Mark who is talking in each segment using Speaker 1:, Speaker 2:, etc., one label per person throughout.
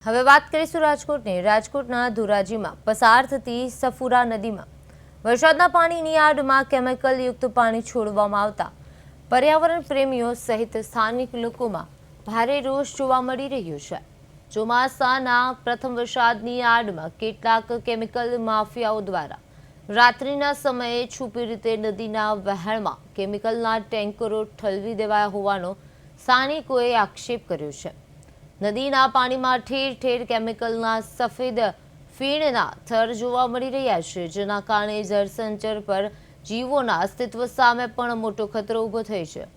Speaker 1: હવે વાત કરીશું રાજકોટની। રાજકોટના ધોરાજીમાં પસાર થતી સફુરા નદીમાં વરસાદના પાણીની આડમાં કેમિકલયુક્ત પાણી છોડવામાં આવતા પર્યાવરણ પ્રેમીઓ સહિત સ્થાનિક લોકોમાં ભારે રોષ જોવા મળી રહ્યો છે। ચોમાસાના પ્રથમ વરસાદની આડમાં કેટલાક કેમિકલ માફિયાઓ દ્વારા રાત્રિના સમયે છુપી રીતે નદીના વહેણમાં કેમિકલના ટેન્કરો ઠલવી દેવાયા હોવાનો સ્થાનિકોએ આક્ષેપ કર્યો છે। નદીના પાણીમાં ઠેર ઠેર કેમિકલના સફેદ ફીણના થર જોવા મળી રહ્યા છે, જેના કારણે જળસંચર પર જીવોના અસ્તિત્વ સામે પણ મોટો ખતરો ઊભો થયો છે।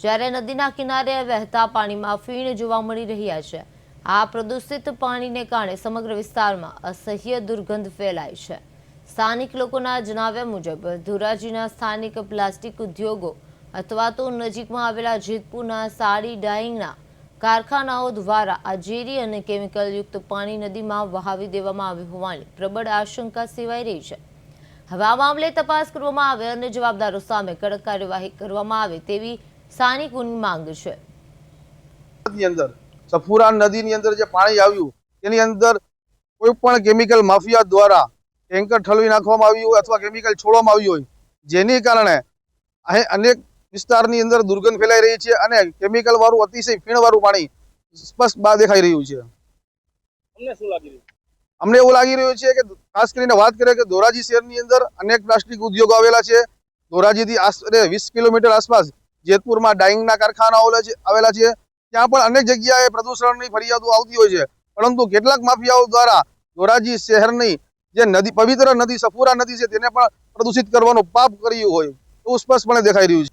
Speaker 1: જ્યારે નદીના કિનારે વહેતા પાણીમાં ફીણ જોવા મળી રહ્યા છે। આ પ્રદૂષિત પાણીને કારણે સમગ્ર વિસ્તારમાં અસહ્ય દુર્ગંધ ફેલાય છે। સ્થાનિક લોકોના જણાવ્યા મુજબ ધોરાજીના સ્થાનિક પ્લાસ્ટિક ઉદ્યોગો અથવા તો નજીકમાં આવેલા જેતપુરના સાડી ડાઇંગના કારખાનાઓ દ્વારા આ ઝેરી અને કેમિકલયુક્ત પાણી નદીમાં વહાવી દેવામાં આવ્યું હોવાની પ્રબળ આશંકા સેવાઈ રહી છે। હવે આ મામલે તપાસ કરવામાં આવે અને જવાબદારો સામે કડક કાર્યવાહી કરવામાં આવે તેવી સ્થાનિકોની માંગ છે।
Speaker 2: સફુરા નદીની અંદર જે પાણી આવ્યું તેની અંદર કોઈ પણ કેમિકલ માફિયા દ્વારા ટેન્કર ઠલવી નાખવામાં આવ્યું હોય અથવા કેમિકલ છોડવામાં આવ્યું હોય, જેની કારણે અનેક વિસ્તારની અંદર દુર્ગંધ ફેલાઈ રહી છે અને કેમિકલ વાળું અતિશય ફીણ વાળું પાણી સ્પષ્ટ બહાર દેખાઈ રહ્યું છે। અમને એવું લાગી રહ્યું છે કે ખાસ કરીને વાત કરીએ કે ધોરાજી શહેરની અંદર અનેક પ્લાસ્ટિક ઉદ્યોગો આવેલા છે। ધોરાજીથી આશરે 20 કિલોમીટર આસપાસ જેતપુરમાં ડાઇંગના કારખાનાઓ આવેલા છે। ત્યાં પણ અનેક જગ્યાએ પ્રદૂષણની ફરિયાદો આવતી હોય છે, પરંતુ કેટલાક માફિયાઓ દ્વારા ધોરાજી શહેરની જે નદી પવિત્ર નદી સફુરા નદી છે તેને પણ પ્રદૂષિત કરવાનું પાપ કર્યું હોય એવું સ્પષ્ટપણે દેખાઈ રહ્યું છે।